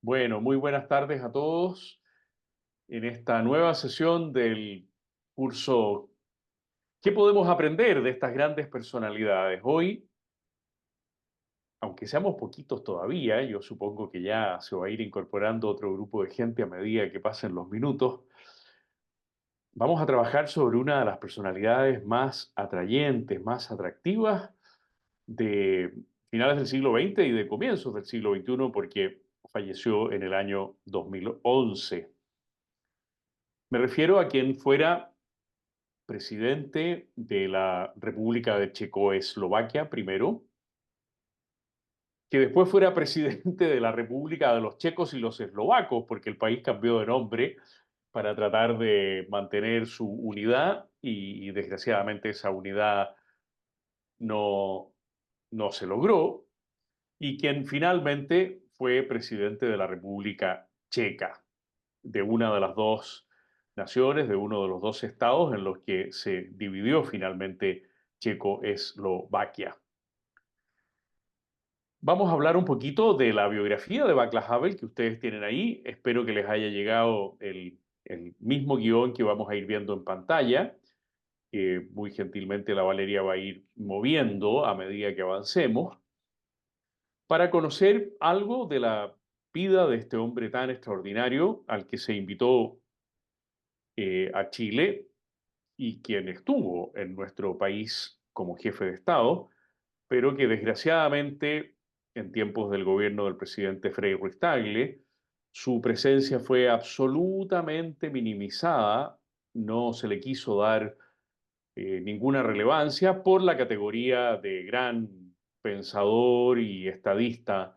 Bueno, muy buenas tardes a todos en esta nueva sesión del curso ¿Qué podemos aprender de estas grandes personalidades? Hoy, aunque seamos poquitos todavía, yo supongo que ya se va a ir incorporando otro grupo de gente a medida que pasen los minutos, vamos a trabajar sobre una de las personalidades más atrayentes, más atractivas de finales del siglo XX y de comienzos del siglo XXI, porque falleció en el año 2011. Me refiero a quien fuera presidente de la República de Checoslovaquia primero, que después fuera presidente de la República de los Checos y los Eslovacos, porque el país cambió de nombre para tratar de mantener su unidad y desgraciadamente esa unidad no, no se logró, y quien finalmente fue presidente de la República Checa, de una de las dos naciones, de uno de los dos estados en los que se dividió finalmente Checoslovaquia. Vamos a hablar un poquito de la biografía de Václav Havel que ustedes tienen ahí. Espero que les haya llegado el mismo guión que vamos a ir viendo en pantalla, que muy gentilmente la Valeria va a ir moviendo a medida que avancemos, para conocer algo de la vida de este hombre tan extraordinario al que se invitó a Chile y quien estuvo en nuestro país como jefe de Estado, pero que desgraciadamente en tiempos del gobierno del presidente Frei Ruiz-Tagle, su presencia fue absolutamente minimizada, no se le quiso dar ninguna relevancia por la categoría de gran pensador y estadista,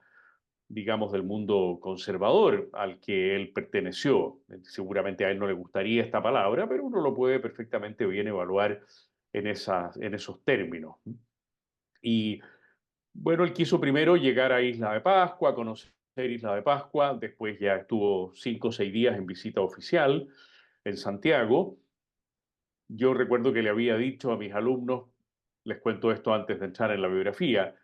digamos, del mundo conservador al que él perteneció. Seguramente a él no le gustaría esta palabra, pero uno lo puede perfectamente bien evaluar en esos términos. Y bueno, él quiso primero llegar a Isla de Pascua, conocer Isla de Pascua, después ya estuvo 5 o 6 días en visita oficial en Santiago. Yo recuerdo que le había dicho a mis alumnos, les cuento esto antes de entrar en la biografía,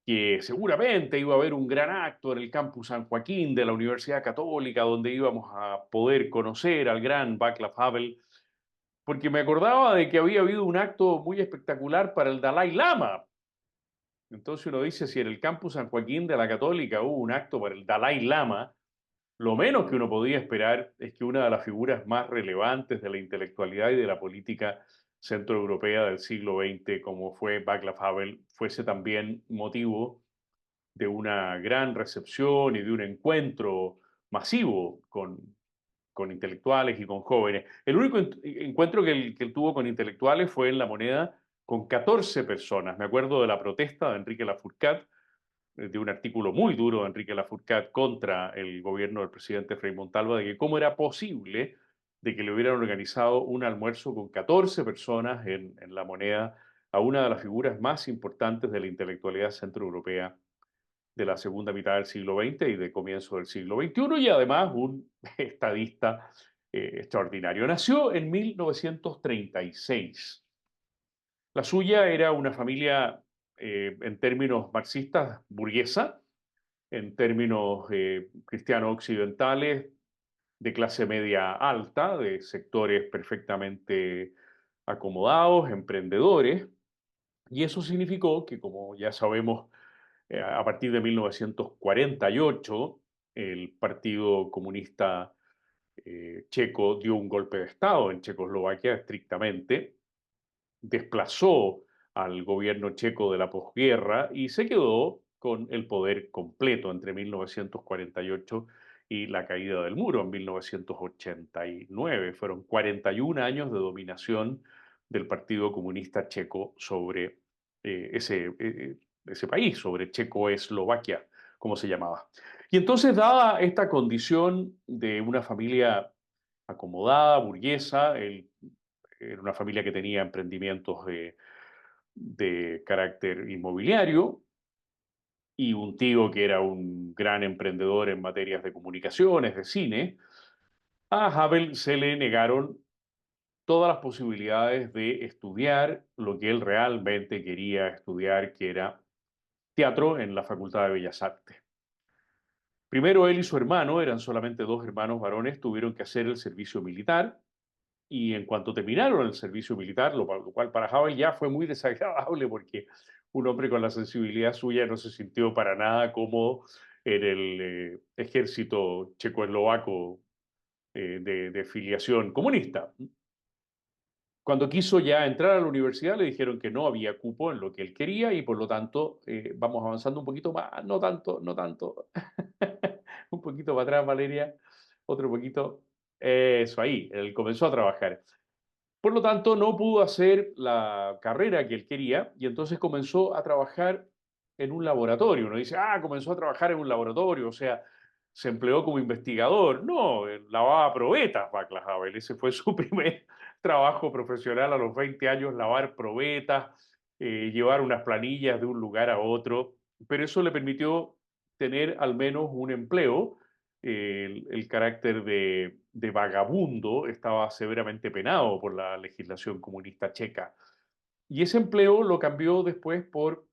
que seguramente iba a haber un gran acto en el campus San Joaquín de la Universidad Católica donde íbamos a poder conocer al gran Václav Havel, porque me acordaba de que había habido un acto muy espectacular para el Dalai Lama. Entonces uno dice, si en el campus San Joaquín de la Católica hubo un acto para el Dalai Lama, lo menos que uno podía esperar es que una de las figuras más relevantes de la intelectualidad y de la política centroeuropea del siglo XX, como fue Václav Havel, fuese también motivo de una gran recepción y de un encuentro masivo con intelectuales y con jóvenes. El único encuentro que él tuvo con intelectuales fue en La Moneda con 14 personas. Me acuerdo de la protesta de Enrique Lafourcade, de un artículo muy duro de Enrique Lafourcade contra el gobierno del presidente Frei Montalva, de que cómo era posible de que le hubieran organizado un almuerzo con 14 personas en La Moneda a una de las figuras más importantes de la intelectualidad centroeuropea de la segunda mitad del siglo XX y de comienzo del siglo XXI, y además un estadista extraordinario. Nació en 1936. La suya era una familia, en términos marxistas, burguesa, en términos cristiano-occidentales, de clase media alta, de sectores perfectamente acomodados, emprendedores, y eso significó que, como ya sabemos, a partir de 1948, el Partido Comunista Checo dio un golpe de Estado en Checoslovaquia estrictamente, desplazó al gobierno checo de la posguerra y se quedó con el poder completo entre 1948 y la caída del muro en 1989. Fueron 41 años de dominación del Partido Comunista Checo sobre ese país, sobre Checoslovaquia, como se llamaba. Y entonces, dada esta condición de una familia acomodada, burguesa, él era una familia que tenía emprendimientos de carácter inmobiliario y un tío que era un gran emprendedor en materias de comunicaciones, de cine. A Havel se le negaron todas las posibilidades de estudiar lo que él realmente quería estudiar, que era teatro en la Facultad de Bellas Artes. Primero él y su hermano, eran solamente dos hermanos varones, tuvieron que hacer el servicio militar y en cuanto terminaron el servicio militar, lo cual para Havel ya fue muy desagradable porque un hombre con la sensibilidad suya no se sintió para nada cómodo en el ejército checoslovaco de filiación comunista. Cuando quiso ya entrar a la universidad, le dijeron que no había cupo en lo que él quería y por lo tanto vamos avanzando un poquito más, no tanto, no tanto. Un poquito para atrás, Valeria, otro poquito. Eso ahí, él comenzó a trabajar. Por lo tanto, no pudo hacer la carrera que él quería y entonces comenzó a trabajar en un laboratorio. Uno dice, ah, comenzó a trabajar en un laboratorio, o sea, se empleó como investigador. No, él lavaba probetas, Václav Havel. Ese fue su primer trabajo profesional a los 20 años, lavar probetas, llevar unas planillas de un lugar a otro. Pero eso le permitió tener al menos un empleo. El carácter de vagabundo estaba severamente penado por la legislación comunista checa. Y ese empleo lo cambió después por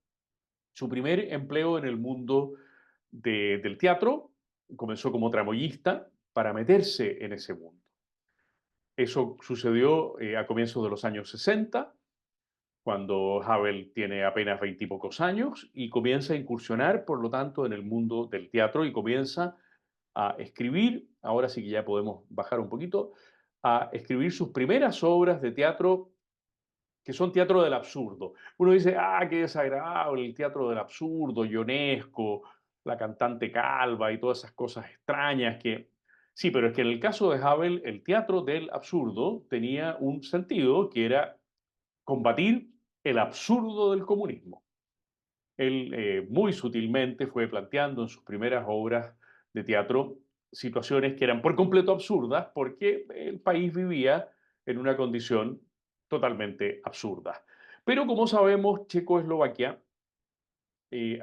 su primer empleo en el mundo del teatro. Comenzó como tramoyista para meterse en ese mundo. Eso sucedió a comienzos de los años 60, cuando Havel tiene apenas 20 y pocos años y comienza a incursionar, por lo tanto, en el mundo del teatro y comienza a escribir, ahora sí que ya podemos bajar un poquito, a escribir sus primeras obras de teatro que son teatro del absurdo. Uno dice, ah, qué desagradable, el teatro del absurdo, Ionesco, la cantante calva y todas esas cosas extrañas que... Sí, pero es que en el caso de Havel, el teatro del absurdo tenía un sentido que era combatir el absurdo del comunismo. Él muy sutilmente fue planteando en sus primeras obras de teatro situaciones que eran por completo absurdas porque el país vivía en una condición totalmente absurda. Pero como sabemos, Checoslovaquia,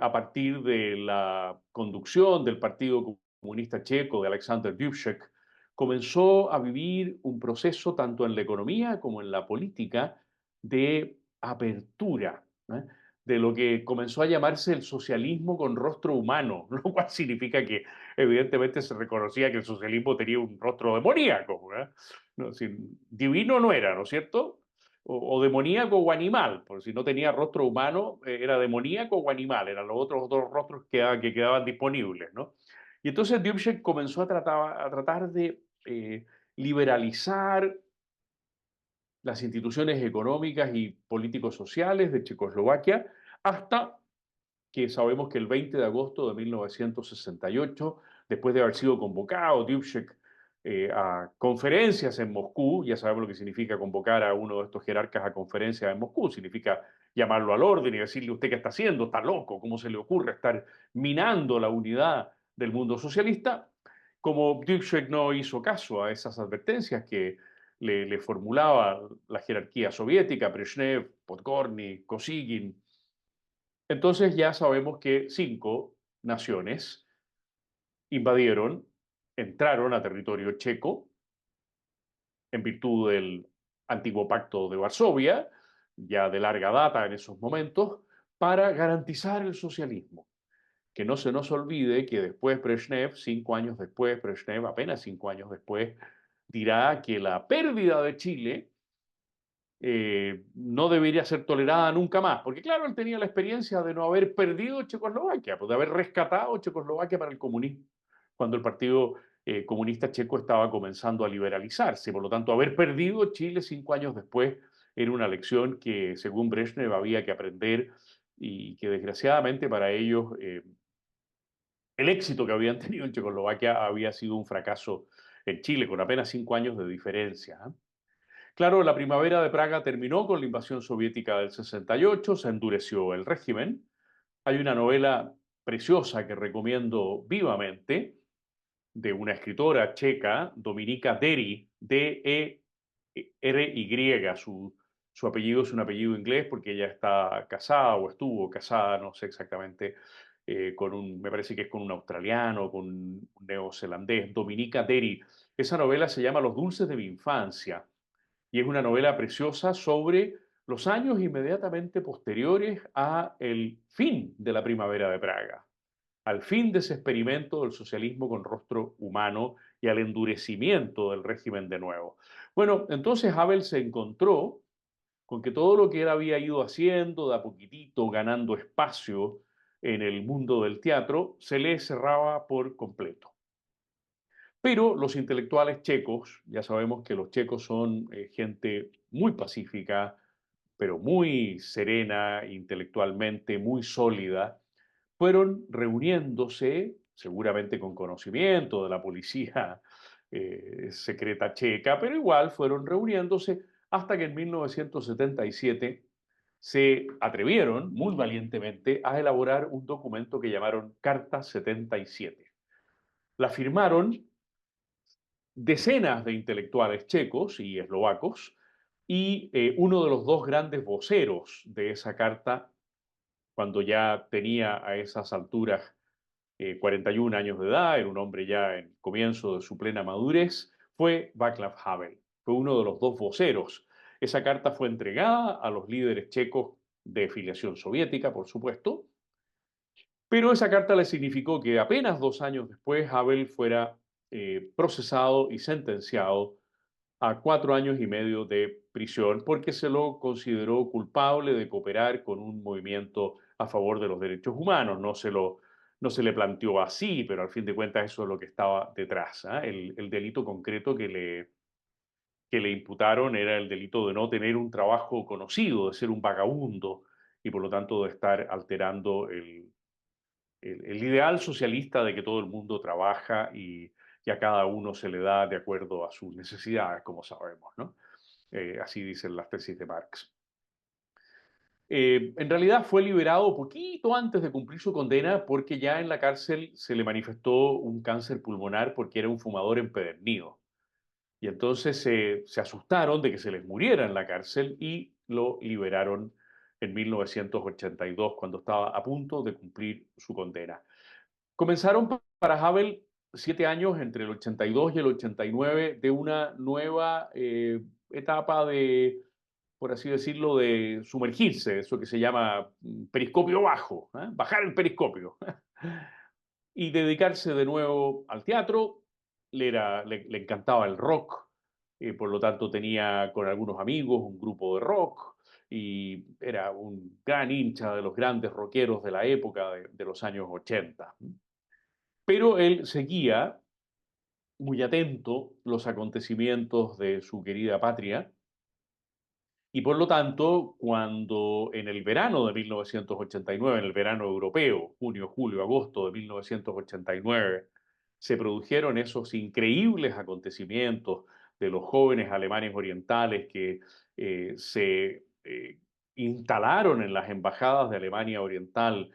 a partir de la conducción del Partido Comunista Checo de Alexander Dubček, comenzó a vivir un proceso tanto en la economía como en la política de apertura, ¿eh? De lo que comenzó a llamarse el socialismo con rostro humano, lo cual significa que evidentemente se reconocía que el socialismo tenía un rostro demoníaco, ¿eh? No, si, divino no era, ¿no es cierto? O demoníaco o animal, por si no tenía rostro humano, era demoníaco o animal, eran los otros dos rostros que quedaban disponibles, ¿no? Y entonces Dubček comenzó a tratar de liberalizar las instituciones económicas y políticos sociales de Checoslovaquia hasta que sabemos que el 20 de agosto de 1968, después de haber sido convocado Dubček a conferencias en Moscú, ya sabemos lo que significa convocar a uno de estos jerarcas a conferencias en Moscú, significa llamarlo al orden y decirle usted qué está haciendo, está loco, ¿cómo se le ocurre estar minando la unidad del mundo socialista? Como Dubček no hizo caso a esas advertencias que le formulaba la jerarquía soviética, Brezhnev, Podgorny, Kosygin, entonces ya sabemos que 5 naciones invadieron, entraron a territorio checo en virtud del antiguo pacto de Varsovia, ya de larga data en esos momentos, para garantizar el socialismo. Que no se nos olvide que después Brezhnev, 5 años después, Brezhnev apenas 5 años después, dirá que la pérdida de Chile no debería ser tolerada nunca más, porque claro, él tenía la experiencia de no haber perdido Checoslovaquia, pues de haber rescatado Checoslovaquia para el comunismo, cuando el Partido Comunista Checo estaba comenzando a liberalizarse, por lo tanto, haber perdido Chile 5 años después era una lección que, según Brezhnev, había que aprender y que desgraciadamente para ellos el éxito que habían tenido en Checoslovaquia había sido un fracaso en Chile, con apenas 5 años de diferencia. ¿Eh? Claro, la primavera de Praga terminó con la invasión soviética del 68, se endureció el régimen. Hay una novela preciosa que recomiendo vivamente de una escritora checa, Dominika Dery, D-E-R-Y. Su apellido es un apellido inglés porque ella está casada o estuvo casada, no sé exactamente, me parece que es con un australiano, con un neozelandés, Dominika Dery. Esa novela se llama Los dulces de mi infancia y es una novela preciosa sobre los años inmediatamente posteriores a el fin de la primavera de Praga. al fin de ese experimento del socialismo con rostro humano y al endurecimiento del régimen de nuevo. Bueno, entonces Havel se encontró con que todo lo que él había ido haciendo de a poquitito, ganando espacio en el mundo del teatro, se le cerraba por completo. Pero los intelectuales checos, ya sabemos que los checos son gente muy pacífica, pero muy serena intelectualmente, muy sólida, fueron reuniéndose, seguramente con conocimiento de la policía secreta checa, pero igual fueron reuniéndose hasta que en 1977 se atrevieron muy valientemente a elaborar un documento que llamaron Carta 77. La firmaron decenas de intelectuales checos y eslovacos, y uno de los dos grandes voceros de esa carta, cuando ya tenía a esas alturas 41 años de edad, era un hombre ya en comienzo de su plena madurez, fue Václav Havel. Fue uno de los dos voceros. Esa carta fue entregada a los líderes checos de filiación soviética, por supuesto, pero esa carta le significó que apenas 2 años después Havel fuera procesado y sentenciado a 4 años y medio de prisión porque se lo consideró culpable de cooperar con un movimiento a favor de los derechos humanos. No se le planteó así, pero al fin de cuentas eso es lo que estaba detrás. ¿Eh? El delito concreto que le imputaron era el delito de no tener un trabajo conocido, de ser un vagabundo y por lo tanto de estar alterando el ideal socialista de que todo el mundo trabaja y a cada uno se le da de acuerdo a sus necesidades, como sabemos, ¿no? Así dicen las tesis de Marx. En realidad fue liberado poquito antes de cumplir su condena porque ya en la cárcel se le manifestó un cáncer pulmonar porque era un fumador empedernido. Y entonces se asustaron de que se les muriera en la cárcel y lo liberaron en 1982 cuando estaba a punto de cumplir su condena. Comenzaron para Havel 7 años entre el 82 y el 89 de una nueva etapa de, por así decirlo, de sumergirse, eso que se llama periscopio bajo, ¿eh? Bajar el periscopio y dedicarse de nuevo al teatro. Le encantaba el rock, por lo tanto tenía con algunos amigos un grupo de rock y era un gran hincha de los grandes rockeros de la época de los años 80. Pero él seguía muy atento los acontecimientos de su querida patria y por lo tanto, cuando en el verano de 1989, en el verano europeo, junio, julio, agosto de 1989, se produjeron esos increíbles acontecimientos de los jóvenes alemanes orientales que se instalaron en las embajadas de Alemania Oriental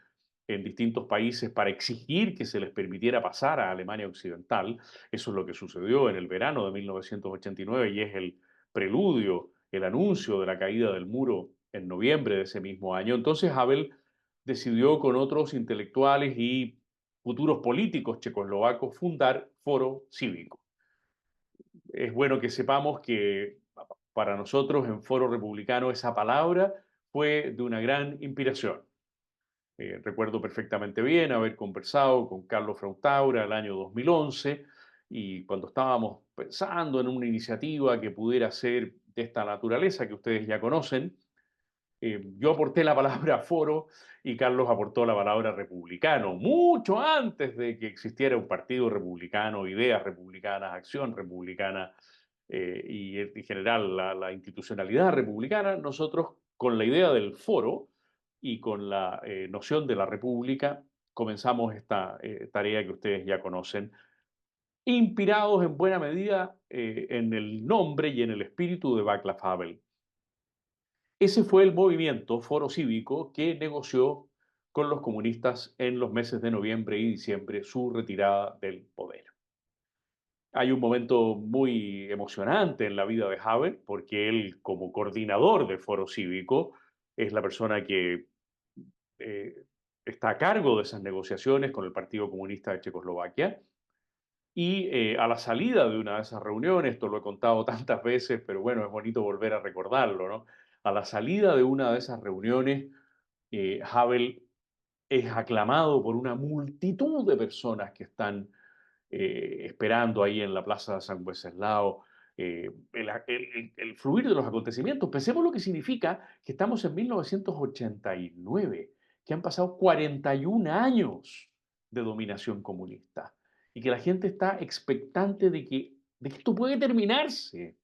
en distintos países para exigir que se les permitiera pasar a Alemania Occidental. Eso es lo que sucedió en el verano de 1989 y es el preludio, el anuncio de la caída del muro en noviembre de ese mismo año. Entonces Havel decidió con otros intelectuales y futuros políticos checoslovacos fundar Foro Cívico. Es bueno que sepamos que para nosotros en Foro Republicano esa palabra fue de una gran inspiración. Recuerdo perfectamente bien haber conversado con Carlos Frautaura el año 2011 y cuando estábamos pensando en una iniciativa que pudiera ser de esta naturaleza que ustedes ya conocen, yo aporté la palabra foro y Carlos aportó la palabra republicano, mucho antes de que existiera un partido republicano, ideas republicanas, acción republicana y en general la institucionalidad republicana. Nosotros con la idea del foro y con la noción de la república comenzamos esta tarea que ustedes ya conocen, inspirados en buena medida en el nombre y en el espíritu de Václav Havel. Ese fue el movimiento Foro Cívico que negoció con los comunistas en los meses de noviembre y diciembre su retirada del poder. Hay un momento muy emocionante en la vida de Havel porque él, como coordinador del Foro Cívico, es la persona que eh, está a cargo de esas negociaciones con el Partido Comunista de Checoslovaquia. Y a la salida de una de esas reuniones, esto lo he contado tantas veces, pero bueno, es bonito volver a recordarlo, ¿no? A la salida de una de esas reuniones, Havel es aclamado por una multitud de personas que están esperando ahí en la Plaza de San Wenceslao. El fluir de los acontecimientos. Pensemos lo que significa que estamos en 1989, que han pasado 41 años de dominación comunista y que la gente está expectante de que esto puede terminarse.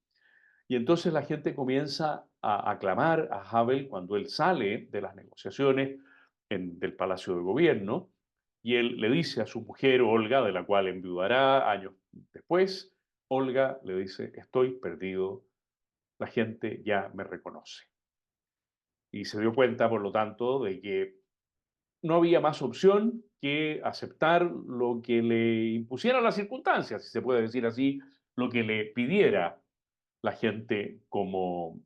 Y entonces la gente comienza a aclamar a Havel cuando él sale de las negociaciones del Palacio de Gobierno y él le dice a su mujer Olga, de la cual enviudará años después, Olga le dice, estoy perdido, la gente ya me reconoce. Y se dio cuenta, por lo tanto, de que no había más opción que aceptar lo que le impusieran las circunstancias, si se puede decir así, lo que le pidiera la gente como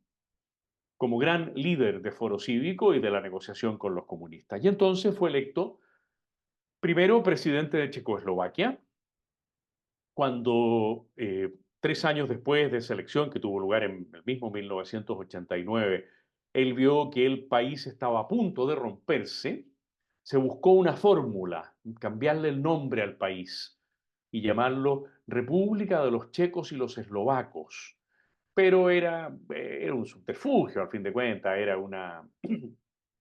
gran líder de Foro Cívico y de la negociación con los comunistas. Y entonces fue electo primero presidente de Checoslovaquia, cuando 3 años después de esa elección, que tuvo lugar en el mismo 1989, él vio que el país estaba a punto de romperse, se buscó una fórmula, cambiarle el nombre al país y llamarlo República de los Checos y los Eslovacos. Pero era un subterfugio, al fin de cuentas, era una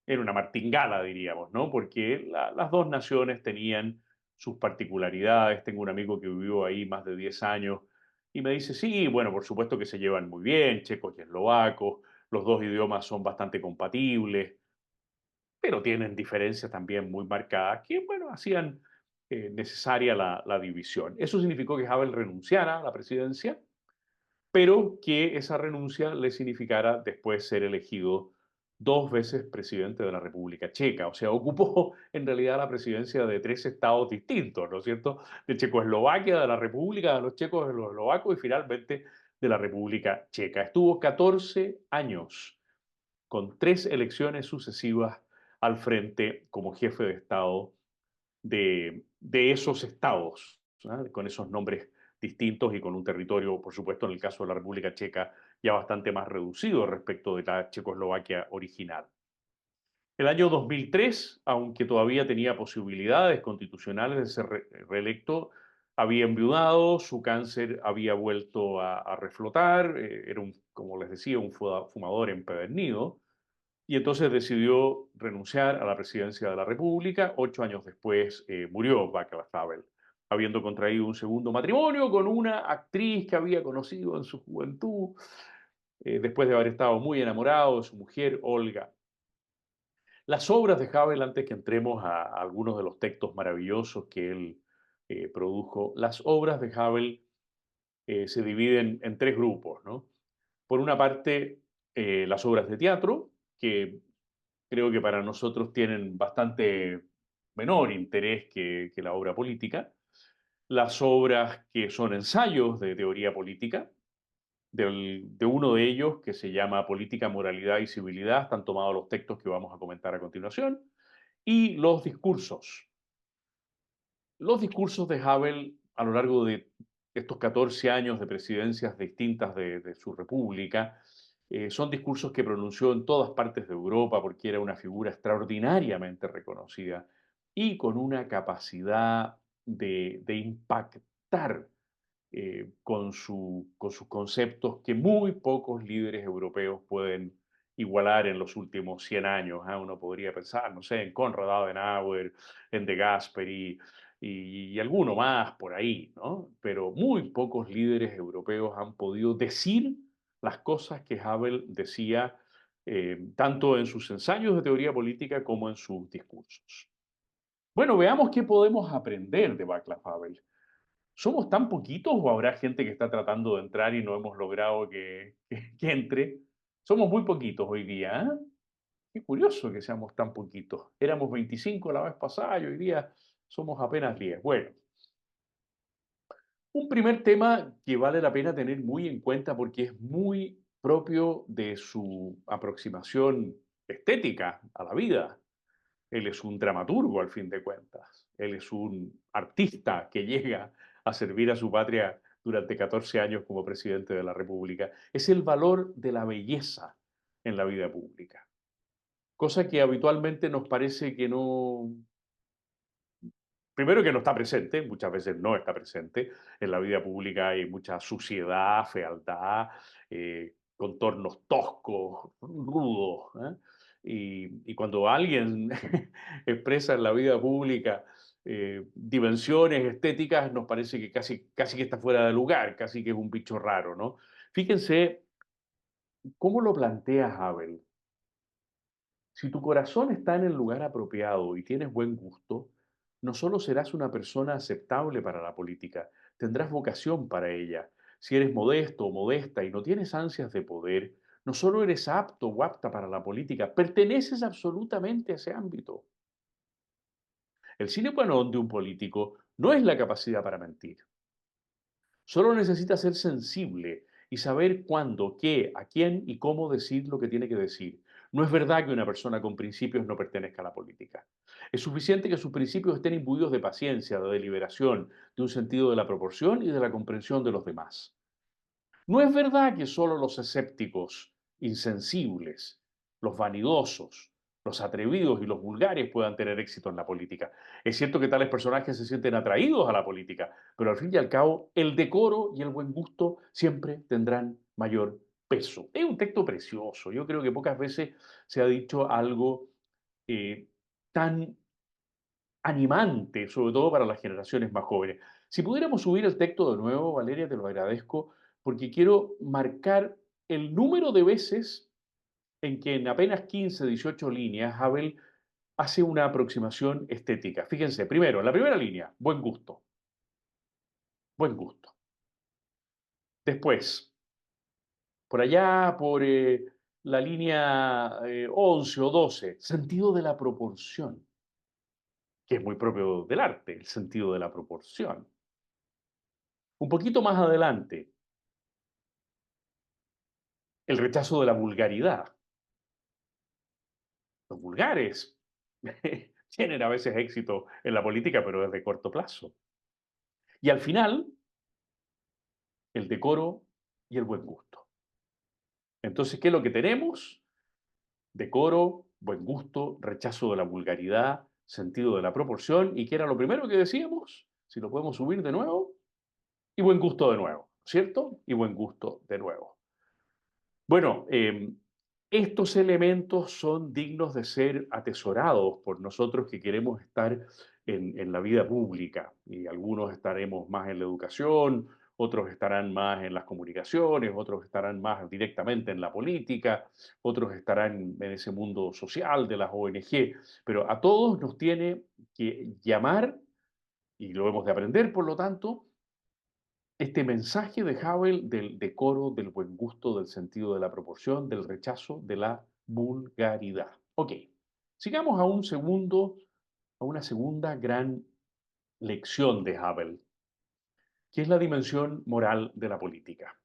martingala, diríamos, ¿no? Porque las dos naciones tenían sus particularidades. Tengo un amigo que vivió ahí más de 10 años y me dice, sí, bueno, por supuesto que se llevan muy bien, checos y eslovacos, los dos idiomas son bastante compatibles, pero tienen diferencias también muy marcadas que, bueno, hacían necesaria la división. Eso significó que Havel renunciara a la presidencia, pero que esa renuncia le significara después ser elegido 2 veces presidente de la República Checa. O sea, ocupó en realidad la presidencia de 3 estados distintos, ¿no es cierto? De Checoslovaquia, de la República de los Checos, de los eslovacos y finalmente de la República Checa. Estuvo 14 años con 3 elecciones sucesivas al frente como jefe de Estado de esos estados, ¿no? Con esos nombres distintos y con un territorio, por supuesto, en el caso de la República Checa, ya bastante más reducido respecto de la Checoslovaquia original. El año 2003, aunque todavía tenía posibilidades constitucionales de ser reelecto, había enviudado, su cáncer había vuelto a reflotar, era como les decía, un fumador empedernido, y entonces decidió renunciar a la presidencia de la República. 8 años después murió Václav Havel, habiendo contraído un segundo matrimonio con una actriz que había conocido en su juventud, después de haber estado muy enamorado de su mujer, Olga. Las obras de Havel, antes que entremos a algunos de los textos maravillosos que él produjo, las obras de Havel se dividen en 3 grupos, ¿no? Por una parte, las obras de teatro, que creo que para nosotros tienen bastante menor interés que la obra política. Las obras que son ensayos de teoría política, de uno de ellos que se llama Política, Moralidad y Civilidad, están tomados los textos que vamos a comentar a continuación, y los discursos. Los discursos de Havel a lo largo de estos 14 años de presidencias distintas de su república son discursos que pronunció en todas partes de Europa porque era una figura extraordinariamente reconocida y con una capacidad de impactar con sus conceptos que muy pocos líderes europeos pueden igualar en los últimos 100 años. ¿Eh? Uno podría pensar, no sé, en Konrad Adenauer, en De Gasperi y alguno más por ahí, ¿no? Pero muy pocos líderes europeos han podido decir las cosas que Havel decía tanto en sus ensayos de teoría política como en sus discursos. Bueno, veamos qué podemos aprender de Václav Havel. ¿Somos tan poquitos o habrá gente que está tratando de entrar y no hemos logrado que entre? Somos muy poquitos hoy día, ¿eh? Qué curioso que seamos tan poquitos. Éramos 25 la vez pasada y hoy día somos apenas 10. Bueno, un primer tema que vale la pena tener muy en cuenta porque es muy propio de su aproximación estética a la vida. Él es un dramaturgo, al fin de cuentas. Él es un artista que llega a servir a su patria durante 14 años como presidente de la República. Es el valor de la belleza en la vida pública, cosa que habitualmente nos parece que no, Primero que no está presente, muchas veces no está presente. En la vida pública hay mucha suciedad, fealdad, contornos toscos, rudos. ¿Eh? Y cuando alguien expresa en la vida pública dimensiones estéticas, nos parece que casi que está fuera de lugar, casi que es un bicho raro, ¿no? Fíjense cómo lo plantea Havel. Si tu corazón está en el lugar apropiado y tienes buen gusto, no solo serás una persona aceptable para la política, tendrás vocación para ella. Si eres modesto o modesta y no tienes ansias de poder, no solo eres apto o apta para la política, perteneces absolutamente a ese ámbito. El sine qua non de un político no es la capacidad para mentir. Solo necesita ser sensible y saber cuándo, qué, a quién y cómo decir lo que tiene que decir. No es verdad que una persona con principios no pertenezca a la política. Es suficiente que sus principios estén imbuidos de paciencia, de deliberación, de un sentido de la proporción y de la comprensión de los demás. No es verdad que solo los escépticos, insensibles, los vanidosos, los atrevidos y los vulgares puedan tener éxito en la política. Es cierto que tales personajes se sienten atraídos a la política, pero al fin y al cabo el decoro y el buen gusto siempre tendrán mayor peso. Es un texto precioso. Yo creo que pocas veces se ha dicho algo tan animante, sobre todo para las generaciones más jóvenes. Si pudiéramos subir el texto de nuevo, Valeria, te lo agradezco, porque quiero marcar el número de veces en que en apenas 15, 18 líneas Havel hace una aproximación estética. Fíjense, primero, en la primera línea, buen gusto, buen gusto. Después, por allá, por la línea 11 o 12, sentido de la proporción, que es muy propio del arte, el sentido de la proporción. Un poquito más adelante, el rechazo de la vulgaridad. Los vulgares tienen a veces éxito en la política, pero es de corto plazo. Y al final, el decoro y el buen gusto. Entonces, ¿qué es lo que tenemos? Decoro, buen gusto, rechazo de la vulgaridad, sentido de la proporción. ¿Y qué era lo primero que decíamos? Si lo podemos subir de nuevo. Y buen gusto de nuevo, ¿cierto? Y buen gusto de nuevo. Bueno, estos elementos son dignos de ser atesorados por nosotros que queremos estar en la vida pública y algunos estaremos más en la educación, otros estarán más en las comunicaciones, otros estarán más directamente en la política, otros estarán en ese mundo social de las ONG, pero a todos nos tiene que llamar, y lo hemos de aprender por lo tanto, este mensaje de Havel del decoro, del buen gusto, del sentido de la proporción, del rechazo de la vulgaridad. Ok, sigamos a una segunda gran lección de Havel, que es la dimensión moral de la política.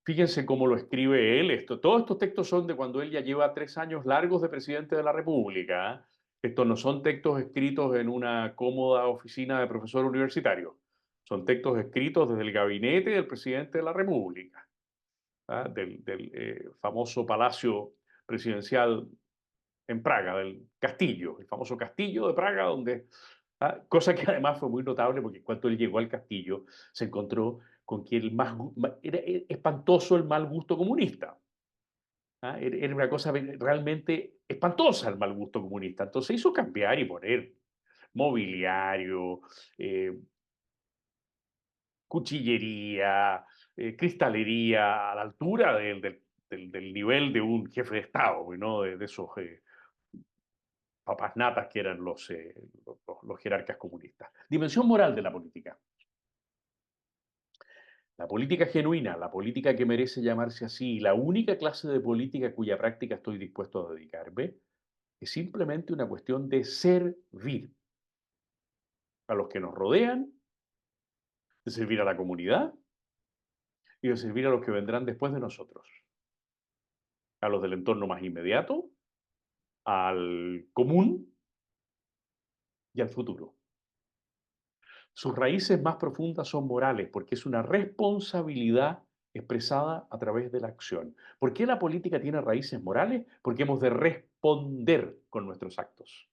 Fíjense cómo lo escribe él. Todos estos textos son de cuando él ya lleva 3 años largos de presidente de la República. ¿Eh? Estos no son textos escritos en una cómoda oficina de profesor universitario. Son textos escritos desde el gabinete del presidente de la República, ¿ah? Del famoso palacio presidencial en Praga, del castillo, el famoso castillo de Praga, donde, cosa que además fue muy notable porque cuando él llegó al castillo se encontró con que era espantoso el mal gusto comunista. Era una cosa realmente espantosa el mal gusto comunista. Entonces hizo cambiar y poner mobiliario, eh, cuchillería, cristalería a la altura del nivel de un jefe de Estado, ¿no? De esos papas natas que eran los jerarcas comunistas. Dimensión moral de la política. La política genuina, la política que merece llamarse así, la única clase de política cuya práctica estoy dispuesto a dedicarme, es simplemente una cuestión de servir a los que nos rodean, de servir a la comunidad y de servir a los que vendrán después de nosotros, a los del entorno más inmediato, al común y al futuro. Sus raíces más profundas son morales, porque es una responsabilidad expresada a través de la acción. ¿Por qué la política tiene raíces morales? Porque hemos de responder con nuestros actos.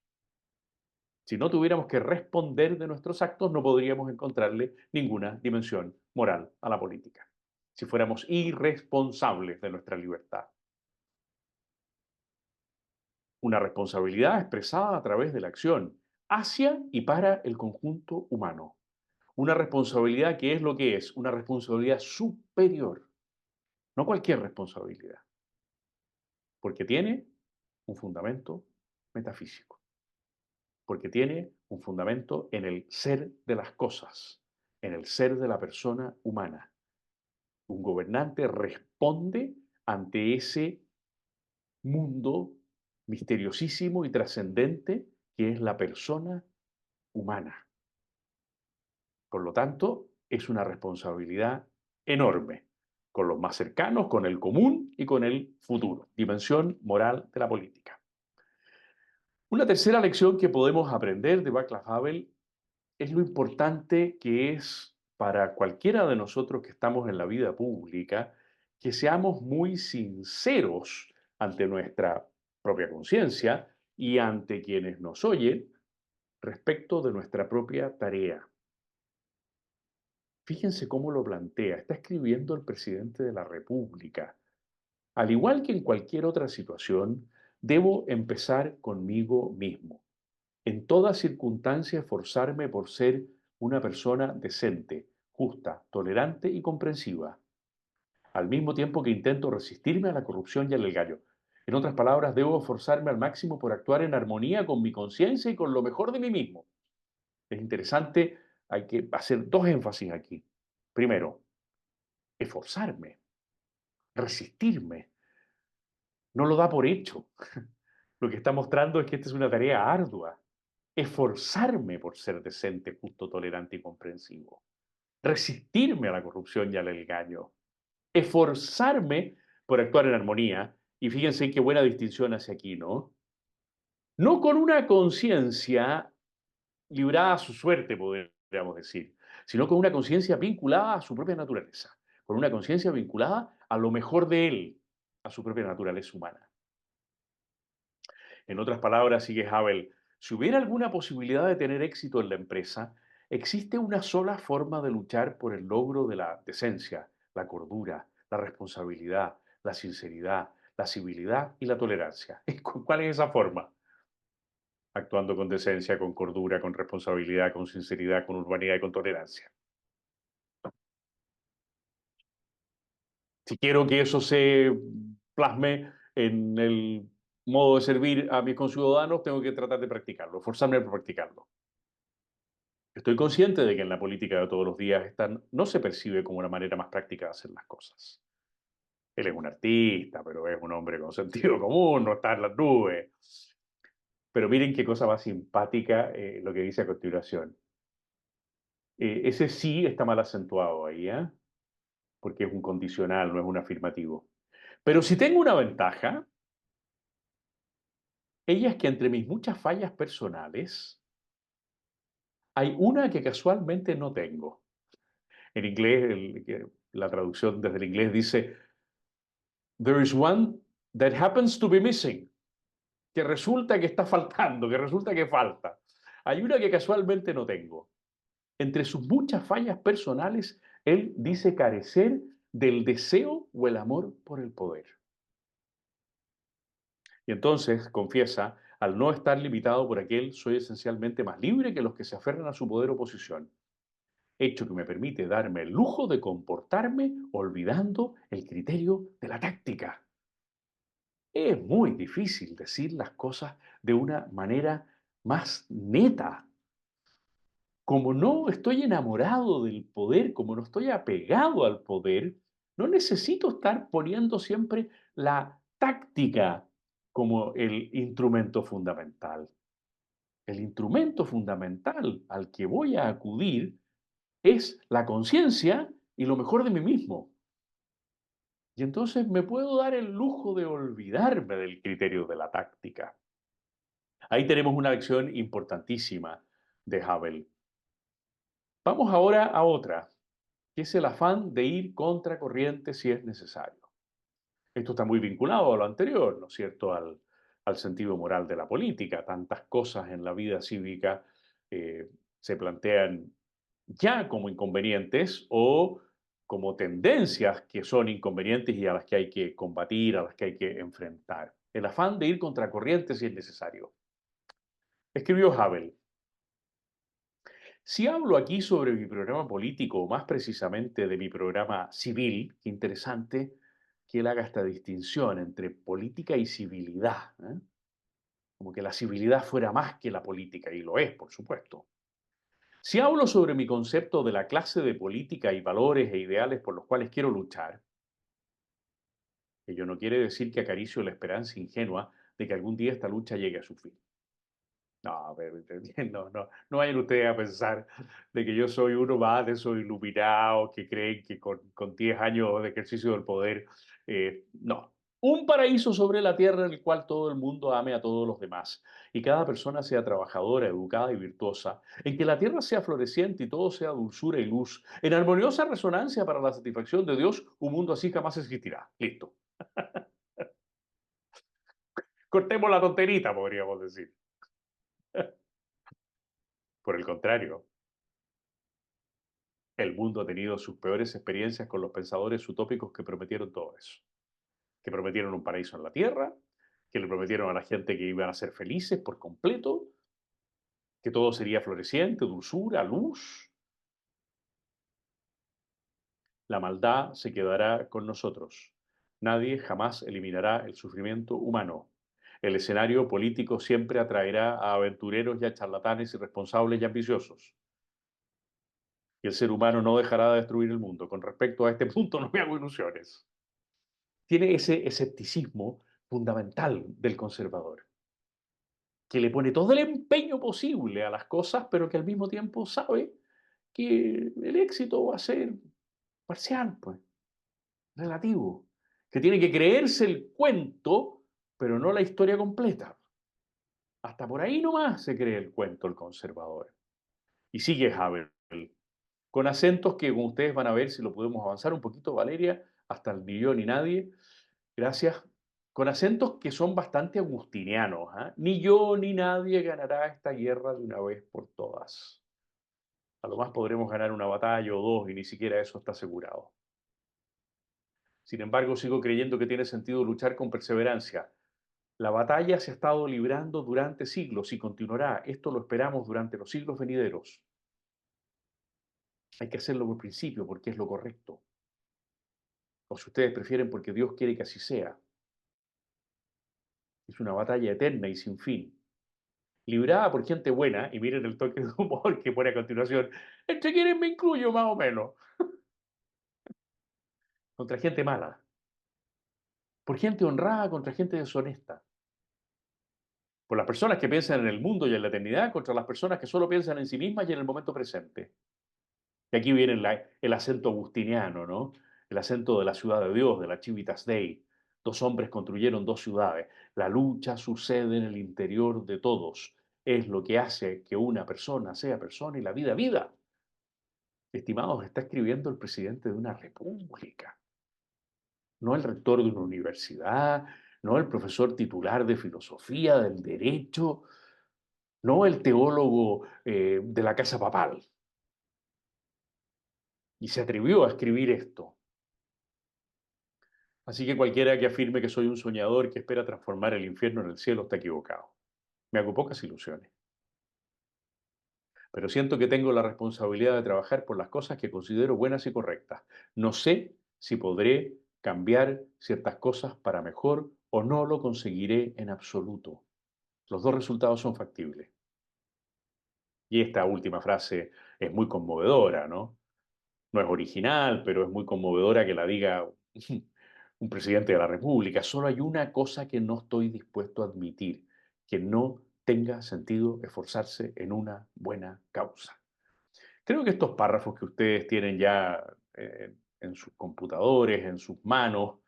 Si no tuviéramos que responder de nuestros actos, no podríamos encontrarle ninguna dimensión moral a la política. Si fuéramos irresponsables de nuestra libertad. Una responsabilidad expresada a través de la acción hacia y para el conjunto humano. Una responsabilidad que es lo que es, una responsabilidad superior, no cualquier responsabilidad, porque tiene un fundamento metafísico, porque tiene un fundamento en el ser de las cosas, en el ser de la persona humana. Un gobernante responde ante ese mundo misteriosísimo y trascendente que es la persona humana. Por lo tanto, es una responsabilidad enorme con los más cercanos, con el común y con el futuro. Dimensión moral de la política. Una tercera lección que podemos aprender de Václav Havel es lo importante que es para cualquiera de nosotros que estamos en la vida pública que seamos muy sinceros ante nuestra propia conciencia y ante quienes nos oyen respecto de nuestra propia tarea. Fíjense cómo lo plantea. Está escribiendo el presidente de la República. Al igual que en cualquier otra situación, debo empezar conmigo mismo. En toda circunstancia esforzarme por ser una persona decente, justa, tolerante y comprensiva, al mismo tiempo que intento resistirme a la corrupción y al engaño. En otras palabras, debo esforzarme al máximo por actuar en armonía con mi conciencia y con lo mejor de mí mismo. Es interesante, hay que hacer dos énfasis aquí. Primero, esforzarme, resistirme, no lo da por hecho. Lo que está mostrando es que esta es una tarea ardua. Esforzarme por ser decente, justo, tolerante y comprensivo. Resistirme a la corrupción y al engaño. Esforzarme por actuar en armonía. Y fíjense qué buena distinción hace aquí, ¿no? No con una conciencia librada a su suerte, podríamos decir, sino con una conciencia vinculada a su propia naturaleza, con una conciencia vinculada a lo mejor de él, a su propia naturaleza humana. En otras palabras, sigue Havel, si hubiera alguna posibilidad de tener éxito en la empresa, existe una sola forma de luchar por el logro de la decencia, la cordura, la responsabilidad, la sinceridad, la civilidad y la tolerancia. ¿Cuál es esa forma? Actuando con decencia, con cordura, con responsabilidad, con sinceridad, con urbanidad y con tolerancia. Si quiero que eso se plasme en el modo de servir a mis conciudadanos, tengo que tratar de practicarlo, forzarme por practicarlo. Estoy consciente de que en la política de todos los días esta no se percibe como una manera más práctica de hacer las cosas. Él es un artista, pero es un hombre con sentido común, no está en las nubes. Pero miren qué cosa más simpática lo que dice a continuación. Ese sí está mal acentuado ahí, ¿eh? Porque es un condicional, no es un afirmativo. Pero si tengo una ventaja, ella es que entre mis muchas fallas personales, hay una que casualmente no tengo. En inglés, la traducción desde el inglés dice, there is one that happens to be missing, que resulta que está faltando, que resulta que falta. Hay una que casualmente no tengo. Entre sus muchas fallas personales, él dice carecer del deseo o el amor por el poder. Y entonces confiesa, al no estar limitado por aquel, soy esencialmente más libre que los que se aferran a su poder o posición, hecho que me permite darme el lujo de comportarme olvidando el criterio de la táctica. Es muy difícil decir las cosas de una manera más neta. Como no estoy enamorado del poder, como no estoy apegado al poder, no necesito estar poniendo siempre la táctica como el instrumento fundamental. El instrumento fundamental al que voy a acudir es la conciencia y lo mejor de mí mismo. Y entonces me puedo dar el lujo de olvidarme del criterio de la táctica. Ahí tenemos una lección importantísima de Havel. Vamos ahora a otra, que es el afán de ir contra corriente si es necesario. Esto está muy vinculado a lo anterior, ¿no es cierto? Al al sentido moral de la política. Tantas cosas en la vida cívica se plantean ya como inconvenientes o como tendencias que son inconvenientes y a las que hay que combatir, a las que hay que enfrentar. El afán de ir contra corriente si es necesario. Escribió Havel: si hablo aquí sobre mi programa político, o más precisamente de mi programa civil, qué interesante que él haga esta distinción entre política y civilidad, ¿eh? Como que la civilidad fuera más que la política, y lo es, por supuesto. Si hablo sobre mi concepto de la clase de política y valores e ideales por los cuales quiero luchar, ello no quiere decir que acaricio la esperanza ingenua de que algún día esta lucha llegue a su fin. No, no vayan ustedes a pensar de que yo soy uno más de esos iluminados que creen que con 10 años de ejercicio del poder, no. Un paraíso sobre la tierra en el cual todo el mundo ame a todos los demás y cada persona sea trabajadora, educada y virtuosa, en que la tierra sea floreciente y todo sea dulzura y luz, en armoniosa resonancia para la satisfacción de Dios, un mundo así jamás existirá. Listo. Cortemos la tonterita, podríamos decir. Por el contrario, el mundo ha tenido sus peores experiencias con los pensadores utópicos que prometieron todo eso. Que prometieron un paraíso en la tierra, que le prometieron a la gente que iban a ser felices por completo, que todo sería floreciente, dulzura, luz. La maldad se quedará con nosotros. Nadie jamás eliminará el sufrimiento humano. El escenario político siempre atraerá a aventureros y a charlatanes irresponsables y ambiciosos. Y el ser humano no dejará de destruir el mundo. Con respecto a este punto no me hago ilusiones. Tiene ese escepticismo fundamental del conservador, que le pone todo el empeño posible a las cosas, pero que al mismo tiempo sabe que el éxito va a ser parcial, pues, relativo, que tiene que creerse el cuento, pero no la historia completa. Hasta por ahí nomás se cree el cuento el conservador. Y sigue Havel, con acentos que, como ustedes van a ver, si lo podemos avanzar un poquito, Valeria, hasta el millón y nadie. Gracias. Con acentos que son bastante agustinianos. ¿Ah? Ni yo ni nadie ganará esta guerra de una vez por todas. A lo más podremos ganar una batalla o dos y ni siquiera eso está asegurado. Sin embargo, sigo creyendo que tiene sentido luchar con perseverancia. La batalla se ha estado librando durante siglos y continuará. Esto lo esperamos durante los siglos venideros. Hay que hacerlo por principio porque es lo correcto. O si ustedes prefieren, porque Dios quiere que así sea. Es una batalla eterna y sin fin, librada por gente buena, y miren el toque de humor que pone a continuación, entre quienes me incluyo más o menos, contra gente mala, por gente honrada contra gente deshonesta, por las personas que piensan en el mundo y en la eternidad contra las personas que solo piensan en sí mismas y en el momento presente. Y aquí viene el acento agustiniano, ¿no? El acento de la ciudad de Dios, de la Civitas Dei. Dos hombres construyeron dos ciudades. La lucha sucede en el interior de todos. Es lo que hace que una persona sea persona y la vida vida. Estimados, está escribiendo el presidente de una república, no el rector de una universidad, no el profesor titular de filosofía, del derecho, no el teólogo de la casa papal. Y se atrevió a escribir esto. Así que cualquiera que afirme que soy un soñador que espera transformar el infierno en el cielo está equivocado. Me hago pocas ilusiones, pero siento que tengo la responsabilidad de trabajar por las cosas que considero buenas y correctas. No sé si podré cambiar ciertas cosas para mejor o no lo conseguiré en absoluto. Los dos resultados son factibles. Y esta última frase es muy conmovedora, ¿no? No es original, pero es muy conmovedora que la diga un presidente de la República. Solo hay una cosa que no estoy dispuesto a admitir, que no tenga sentido esforzarse en una buena causa. Creo que estos párrafos que ustedes tienen ya en sus computadores, en sus manos,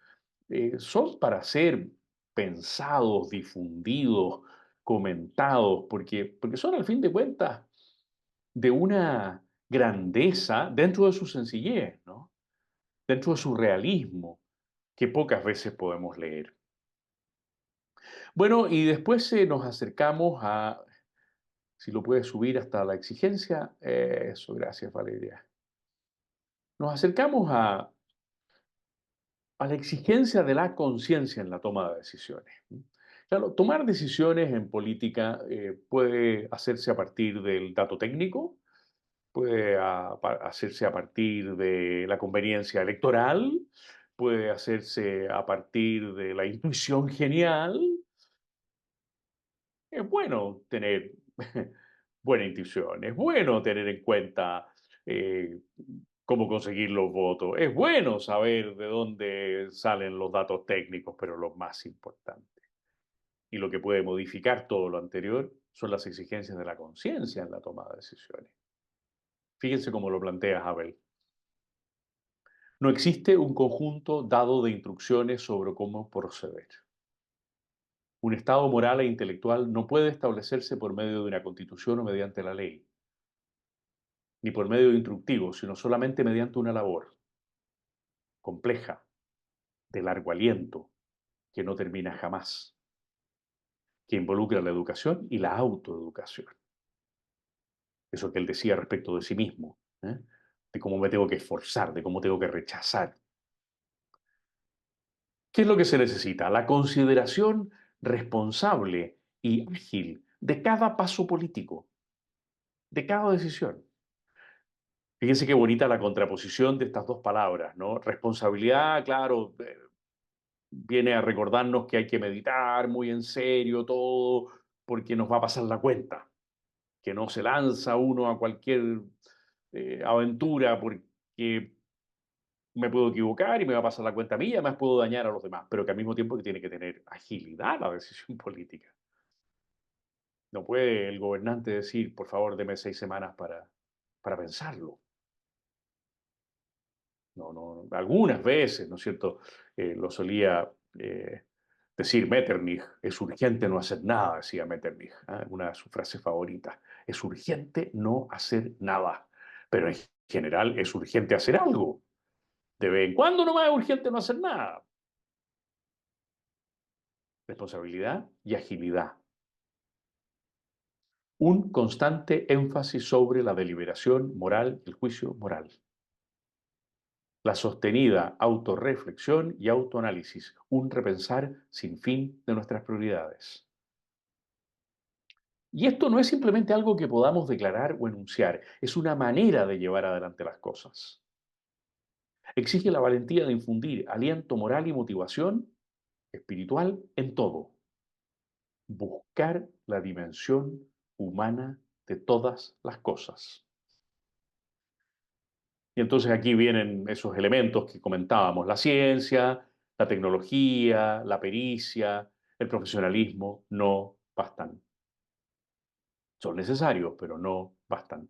son para ser pensados, difundidos, comentados, porque son al fin de cuentas de una grandeza dentro de su sencillez, ¿no? Dentro de su realismo, que pocas veces podemos leer. Bueno, y después nos acercamos a, si lo puedes subir hasta la exigencia, eso, gracias Valeria. Nos acercamos a la exigencia de la conciencia en la toma de decisiones. Claro, tomar decisiones en política puede hacerse a partir del dato técnico, puede hacerse a partir de la conveniencia electoral, puede hacerse a partir de la intuición genial. Es bueno tener buena intuición, es bueno tener en cuenta eh, cómo conseguir los votos, es bueno saber de dónde salen los datos técnicos, pero lo más importante y lo que puede modificar todo lo anterior son las exigencias de la conciencia en la toma de decisiones. Fíjense cómo lo plantea Abel. No existe un conjunto dado de instrucciones sobre cómo proceder. Un estado moral e intelectual no puede establecerse por medio de una constitución o mediante la ley, ni por medio de instructivos, sino solamente mediante una labor compleja, de largo aliento, que no termina jamás, que involucra la educación y la autoeducación. Eso que él decía respecto de sí mismo, ¿eh? De cómo me tengo que esforzar, de cómo tengo que rechazar. ¿Qué es lo que se necesita? La consideración responsable y ágil de cada paso político, de cada decisión. Fíjense qué bonita la contraposición de estas dos palabras, ¿no? Responsabilidad, claro, viene a recordarnos que hay que meditar muy en serio todo, porque nos va a pasar la cuenta, que no se lanza uno a cualquier aventura porque me puedo equivocar y me va a pasar la cuenta a mí y además puedo dañar a los demás, pero que al mismo tiempo que tiene que tener agilidad la decisión política. No puede el gobernante decir, por favor, deme 6 semanas para pensarlo. No, no, algunas veces, ¿no es cierto? Lo solía decir Metternich, es urgente no hacer nada, decía Metternich, ¿eh? Una de sus frases favoritas. Es urgente no hacer nada, pero en general es urgente hacer algo. De vez en cuando nomás es urgente no hacer nada. Responsabilidad y agilidad. Un constante énfasis sobre la deliberación moral y el juicio moral. La sostenida autorreflexión y autoanálisis, un repensar sin fin de nuestras prioridades. Y esto no es simplemente algo que podamos declarar o enunciar, es una manera de llevar adelante las cosas. Exige la valentía de infundir aliento moral y motivación espiritual en todo. Buscar la dimensión humana de todas las cosas. Y entonces aquí vienen esos elementos que comentábamos, la ciencia, la tecnología, la pericia, el profesionalismo, no bastan. Son necesarios, pero no bastan.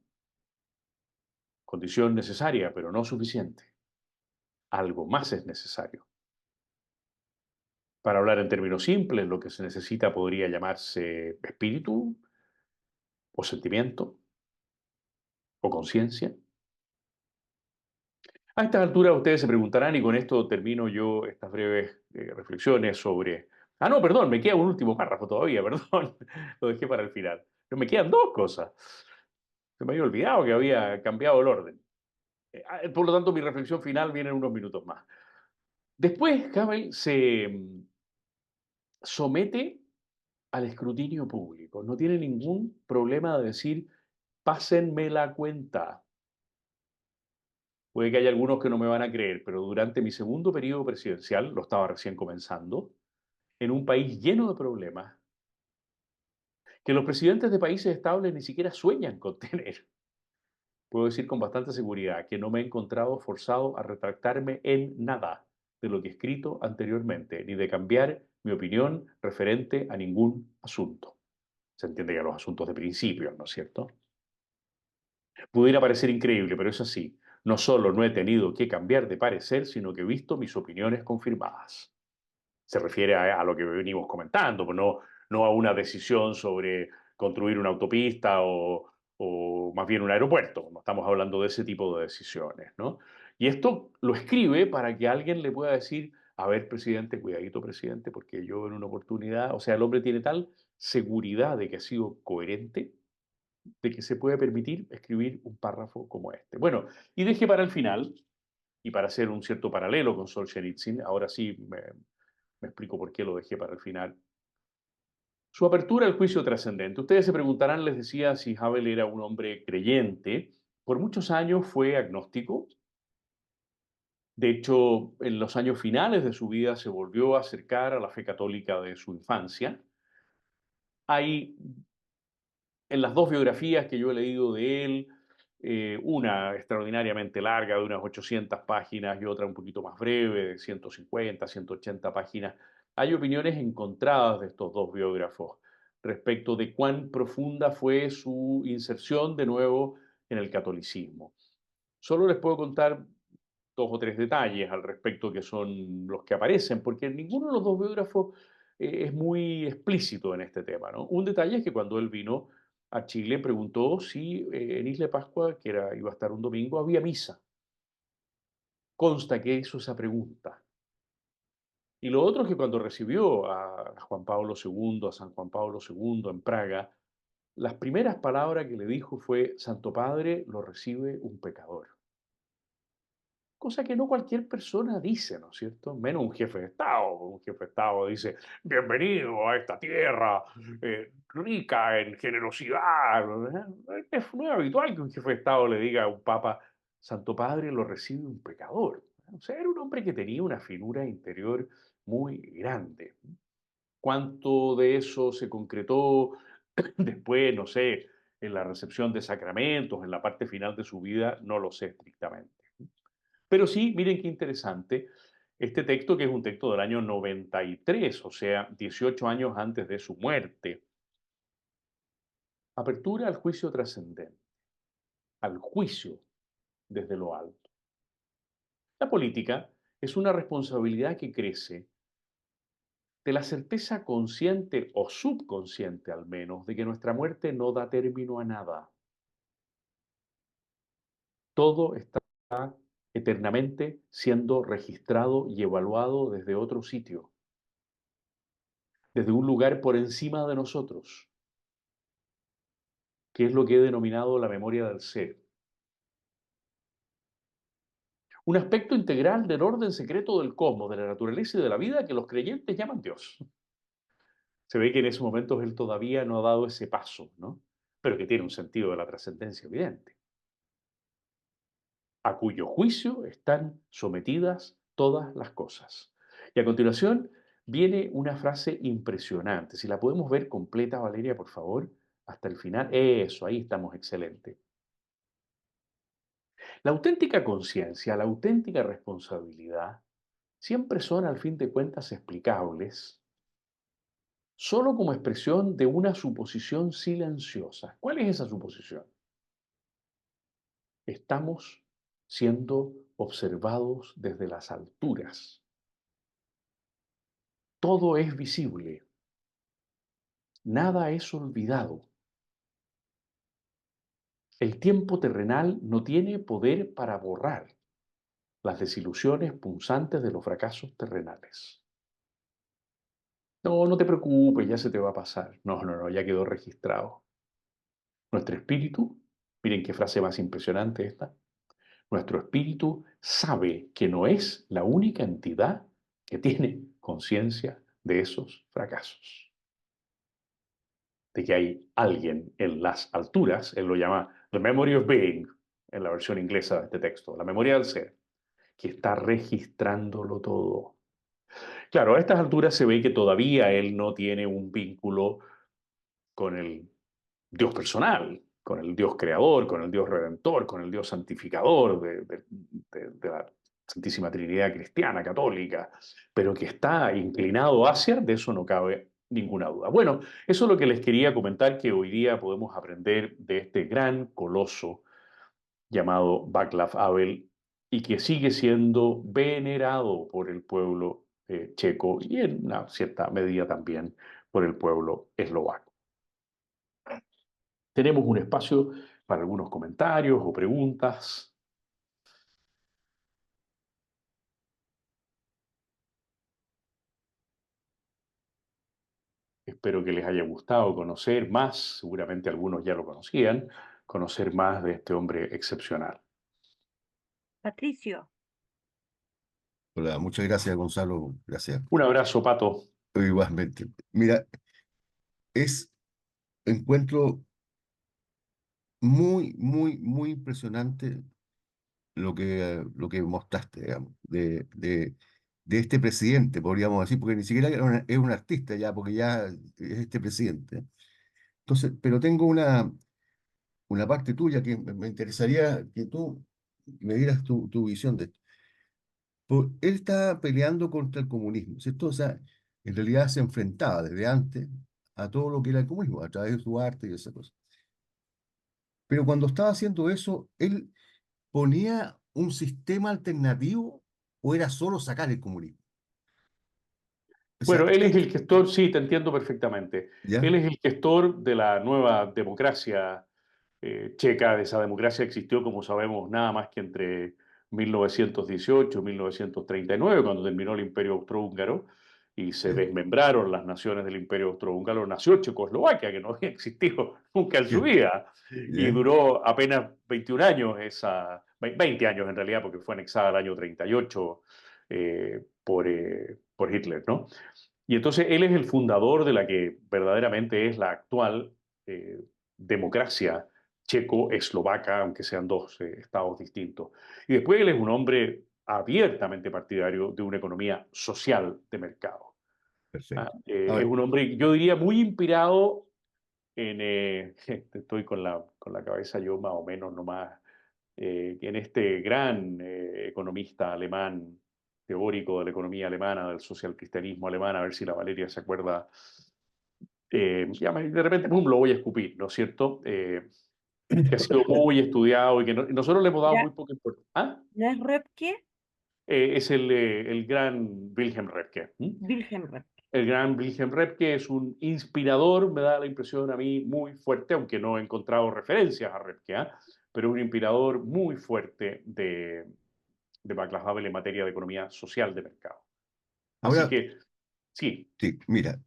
Condición necesaria, pero no suficiente. Algo más es necesario. Para hablar en términos simples, lo que se necesita podría llamarse espíritu, o sentimiento, o conciencia. A esta altura ustedes se preguntarán, y con esto termino yo estas breves reflexiones sobre... Ah, no, perdón, me queda un último párrafo todavía, perdón, lo dejé para el final. Pero me quedan dos cosas. Se me había olvidado que había cambiado el orden. Por lo tanto, mi reflexión final viene en unos minutos más. Después, Camel se somete al escrutinio público. No tiene ningún problema de decir, pásenme la cuenta. Puede que haya algunos que no me van a creer, pero durante mi segundo periodo presidencial, lo estaba recién comenzando, en un país lleno de problemas, que los presidentes de países estables ni siquiera sueñan con tener. Puedo decir con bastante seguridad que no me he encontrado forzado a retractarme en nada de lo que he escrito anteriormente, ni de cambiar mi opinión referente a ningún asunto. Se entiende que a los asuntos de principio, ¿no es cierto? Pudiera parecer increíble, pero es así. No solo no he tenido que cambiar de parecer, sino que he visto mis opiniones confirmadas. Se refiere a lo que venimos comentando, pues no, no a una decisión sobre construir una autopista o más bien un aeropuerto. No estamos hablando de ese tipo de decisiones, ¿no? Y esto lo escribe para que alguien le pueda decir, a ver, presidente, cuidadito, presidente, porque yo en una oportunidad, o sea, el hombre tiene tal seguridad de que ha sido coherente, de que se puede permitir escribir un párrafo como este. Bueno, y deje para el final, y para hacer un cierto paralelo con Solzhenitsyn, ahora sí me explico por qué lo dejé para el final. Su apertura al juicio trascendente. Ustedes se preguntarán, les decía, si Havel era un hombre creyente. Por muchos años fue agnóstico. De hecho, en los años finales de su vida se volvió a acercar a la fe católica de su infancia. Hay en las dos biografías que yo he leído de él, una extraordinariamente larga de unas 800 páginas y otra un poquito más breve, de 150, 180 páginas, hay opiniones encontradas de estos dos biógrafos respecto de cuán profunda fue su inserción de nuevo en el catolicismo. Solo les puedo contar dos o tres detalles al respecto que son los que aparecen, porque ninguno de los dos biógrafos es muy explícito en este tema, ¿no? Un detalle es que cuando él vino a Chile preguntó si en Isla de Pascua, que era, iba a estar un domingo, había misa. Consta que hizo esa pregunta. Y lo otro es que cuando recibió a Juan Pablo II, a San Juan Pablo II en Praga, las primeras palabras que le dijo fue, Santo Padre, lo recibe un pecador. Cosa que no cualquier persona dice, ¿no es cierto? Menos un jefe de Estado. Un jefe de Estado dice, bienvenido a esta tierra rica en generosidad. No es habitual que un jefe de Estado le diga a un papa, Santo Padre, lo recibe un pecador. O sea, era un hombre que tenía una finura interior muy grande. ¿Cuánto de eso se concretó después, no sé, en la recepción de sacramentos, en la parte final de su vida? No lo sé estrictamente. Pero sí, miren qué interesante, este texto que es un texto del año 93, o sea, 18 años antes de su muerte. Apertura al juicio trascendente, al juicio desde lo alto. La política es una responsabilidad que crece de la certeza consciente o subconsciente al menos de que nuestra muerte no da término a nada. Todo está eternamente siendo registrado y evaluado desde otro sitio, desde un lugar por encima de nosotros, que es lo que he denominado la memoria del ser. Un aspecto integral del orden secreto del cosmos, de la naturaleza y de la vida que los creyentes llaman Dios. Se ve que en esos momentos él todavía no ha dado ese paso, ¿no? Pero que tiene un sentido de la trascendencia evidente, a cuyo juicio están sometidas todas las cosas. Y a continuación viene una frase impresionante. Si la podemos ver completa, Valeria, por favor, hasta el final. Eso, ahí estamos, excelente. La auténtica conciencia, la auténtica responsabilidad, siempre son al fin de cuentas explicables solo como expresión de una suposición silenciosa. ¿Cuál es esa suposición? Estamos siendo observados desde las alturas. Todo es visible, nada es olvidado. El tiempo terrenal no tiene poder para borrar las desilusiones punzantes de los fracasos terrenales. No, no te preocupes, ya se te va a pasar. No, no, no, ya quedó registrado. Nuestro espíritu, miren qué frase más impresionante esta, nuestro espíritu sabe que no es la única entidad que tiene conciencia de esos fracasos. De que hay alguien en las alturas, él lo llama The Memory of Being, en la versión inglesa de este texto, la memoria del ser, que está registrándolo todo. Claro, a estas alturas se ve que todavía él no tiene un vínculo con el Dios personal, con el Dios creador, con el Dios redentor, con el Dios santificador de la Santísima Trinidad cristiana, católica, pero que está inclinado hacia, de eso no cabe ninguna duda. Bueno, eso es lo que les quería comentar, que hoy día podemos aprender de este gran coloso llamado Václav Havel y que sigue siendo venerado por el pueblo checo y en una cierta medida también por el pueblo eslovaco. Tenemos un espacio para algunos comentarios o preguntas. espero que les haya gustado conocer más, seguramente algunos ya lo conocían, conocer más de este hombre excepcional. Patricio, Hola, muchas gracias, Gonzalo. Gracias. Un abrazo, Pato. Igualmente. Mira, es encuentro muy, muy, muy impresionante lo que mostraste, digamos, de este presidente, podríamos decir, porque ni siquiera es un artista ya, porque ya es este presidente. Entonces, pero tengo una parte tuya que me interesaría que tú me dieras tu visión de esto. Él está peleando contra el comunismo, ¿cierto? O sea, en realidad se enfrentaba desde antes a todo lo que era el comunismo, a través de su arte y esa cosa. Pero cuando estaba haciendo eso, él ponía un sistema alternativo o era solo sacar el comunismo. O sea, Bueno, él es el gestor, sí, te entiendo perfectamente. ¿ya? Él es el gestor de la nueva democracia checa. De esa democracia existió, como sabemos, nada más que entre 1918 y 1939, cuando terminó el Imperio Austrohúngaro y se ¿Ya? desmembraron las naciones del Imperio Austrohúngaro. Nació Checoslovaquia, que no había existido nunca en su ¿Ya? vida, y ¿Ya? duró apenas 21 años, 20 años en realidad, porque fue anexada el año 38 por Hitler, ¿no? Y entonces él es el fundador de la que verdaderamente es la actual eh, democracia checo-eslovaca, aunque sean dos estados distintos. Y después él es un hombre abiertamente partidario de una economía social de mercado. Perfecto. Es Ahora, un hombre, yo diría, muy inspirado en, estoy con la cabeza yo más o menos nomás, en este gran economista alemán, teórico de la economía alemana, del socialcristianismo alemán, a ver si la Valeria se acuerda, de repente pum, lo voy a escupir, ¿no es cierto? Que ha sido muy estudiado y que nosotros le hemos dado muy ¿ya? poca importancia. ¿Ah? ¿No es Repke? Es el gran Wilhelm Röpke. ¿M? Wilhelm Repke. El gran Wilhelm Röpke es un inspirador, me da la impresión a mí, muy fuerte, aunque no he encontrado referencias a Röpke, ¿ah? Pero un inspirador muy fuerte de Václav Havel en materia de economía social de mercado. Así ahora, que sí, sí, mira,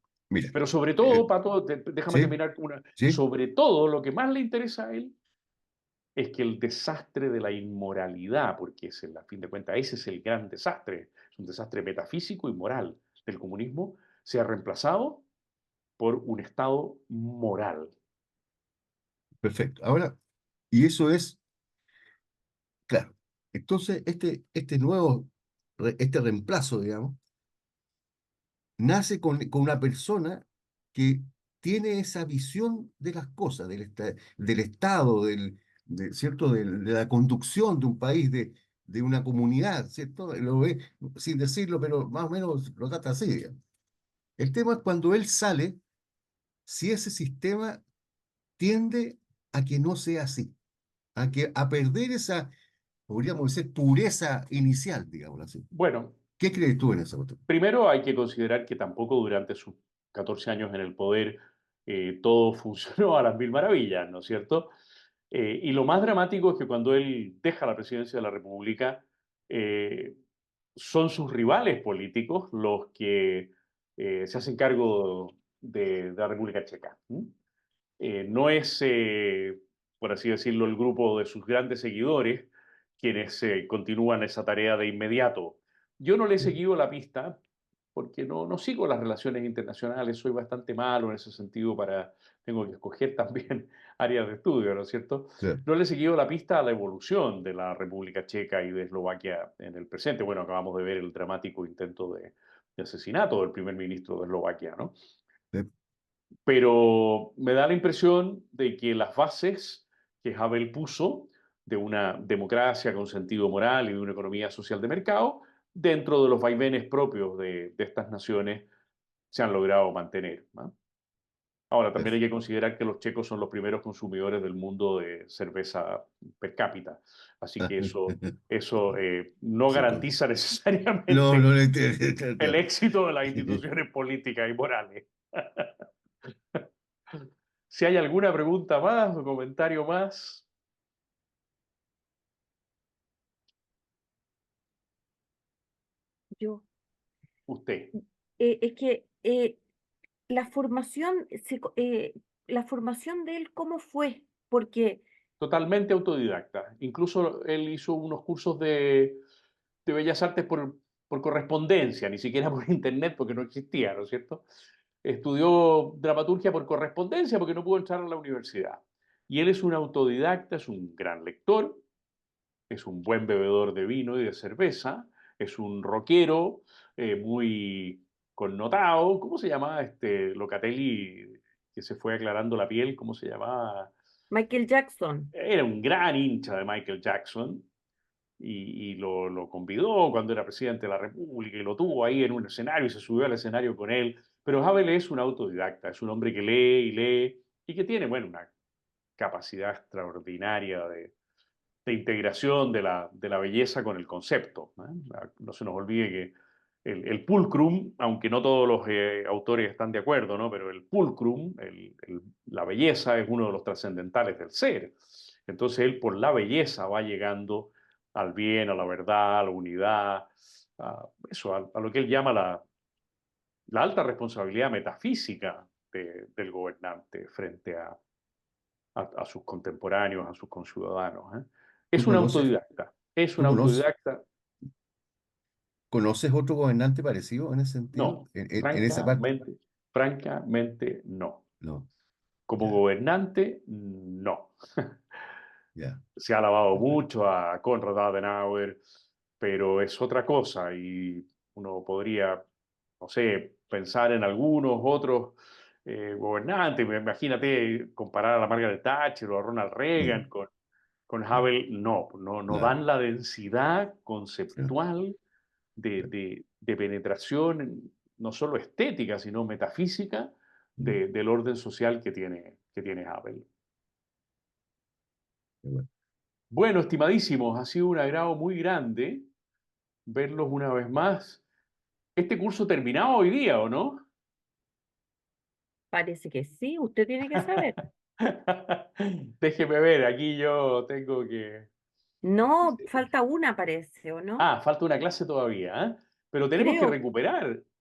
pero sobre todo, eh, Pato, déjame sí, terminar con una, sí, sobre todo lo que más le interesa a él es que el desastre de la inmoralidad, porque es, a fin de cuentas ese es el gran desastre, es un desastre metafísico y moral del comunismo, sea reemplazado por un Estado moral. perfecto. Ahora, y eso es, claro, entonces este nuevo, este reemplazo, digamos, nace con una persona que tiene esa visión de las cosas, del Estado, ¿cierto? De la conducción de un país, de una comunidad, ¿cierto? Lo ve sin decirlo, pero más o menos lo trata así, digamos. El tema es cuando él sale, si ese sistema tiende a que no sea así, a perder esa, podríamos decir, pureza inicial, digamos así. Bueno, ¿Qué crees tú en esa cuestión? primero hay que considerar que tampoco durante sus 14 años en el poder todo funcionó a las mil maravillas, ¿no es cierto? Y lo más dramático es que cuando él deja la presidencia de la República, eh, son sus rivales políticos los que se hacen cargo de la República Checa. ¿M? No es, por así decirlo, el grupo de sus grandes seguidores quienes continúan esa tarea de inmediato. Yo no le he seguido la pista porque no sigo las relaciones internacionales, soy bastante malo en ese sentido tengo que escoger también áreas de estudio, ¿no es cierto? Claro. No le he seguido la pista a la evolución de la República Checa y de Eslovaquia en el presente. Bueno, acabamos de ver el dramático intento de asesinato del primer ministro de Eslovaquia, ¿no? ¿Eh? Pero me da la impresión de que las bases que Havel puso de una democracia con sentido moral y de una economía social de mercado, dentro de los vaivenes propios de estas naciones, se han logrado mantener, ¿no? Ahora, también hay que considerar que los checos son los primeros consumidores del mundo de cerveza per cápita, así que eso no Sí, garantiza no, no necesariamente le entiendo. Claro, el claro. éxito de las instituciones políticas y morales. Si hay alguna pregunta más o comentario más, Yo. usted. Es que la formación, la formación de él, ¿cómo fue? Porque, Totalmente autodidacta. Incluso él hizo unos cursos de bellas artes por correspondencia, ni siquiera por internet, porque no existía, ¿no es cierto? Estudió dramaturgia por correspondencia porque no pudo entrar a la universidad. Y él es un autodidacta, es un gran lector, es un buen bebedor de vino y de cerveza, es un rockero muy connotado. ¿Cómo se llamaba este Locatelli que se fue aclarando la piel? ¿Cómo se llamaba? Michael Jackson, Era un gran hincha de Michael Jackson y lo convidó cuando era presidente de la República y lo tuvo ahí en un escenario y se subió al escenario con él. Pero Havel es un autodidacta, es un hombre que lee y lee y que tiene, bueno, una capacidad extraordinaria de integración de la belleza con el concepto, ¿no? No se nos olvide que el pulcrum, aunque no todos los autores están de acuerdo, ¿no? Pero el pulcrum, la belleza es uno de los trascendentales del ser. Entonces él por la belleza va llegando al bien, a la verdad, a la unidad, a eso, a lo que él llama la alta responsabilidad metafísica del gobernante frente a sus contemporáneos, a sus conciudadanos. ¿Eh? ¿Tú Es un conoces, autodidacta, es un tú conoces, autodidacta. conoces otro gobernante parecido en ese No, sentido? En esa parte. francamente no. No, Como ya, gobernante, no. ya, Se ha alabado perfecto. mucho a Konrad Adenauer, pero es otra cosa y uno podría, no sé, pensar en algunos otros gobernantes. Imagínate comparar a la Margaret Thatcher o a Ronald Sí, Reagan con sí, Havel. No, no, no claro. dan la densidad Sí, conceptual sí, de penetración, no solo estética, sino metafísica mm, del orden social que tiene Havel. qué bueno. Bueno, estimadísimos, ha sido un agrado muy grande verlos una vez más. Este curso terminaba hoy día, ¿o no? parece que sí, usted tiene que saber. Déjeme ver, aquí yo tengo que... No, falta una, parece, ¿o no? Ah, falta una clase todavía, ¿eh? Pero Creo,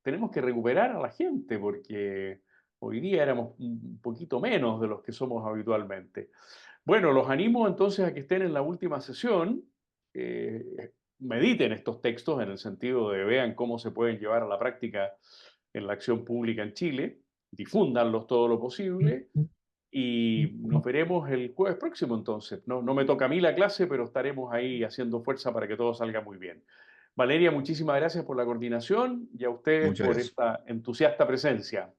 tenemos que recuperar a la gente porque hoy día éramos un poquito menos de los que somos habitualmente. Bueno, los animo entonces a que estén en la última sesión, mediten estos textos en el sentido de vean cómo se pueden llevar a la práctica en la acción pública en Chile, difúndanlos todo lo posible y nos veremos el jueves próximo entonces. No, no me toca a mí la clase, pero estaremos ahí haciendo fuerza para que todo salga muy bien. Valeria, muchísimas gracias por la coordinación y a ustedes Muchas por gracias. esta entusiasta presencia.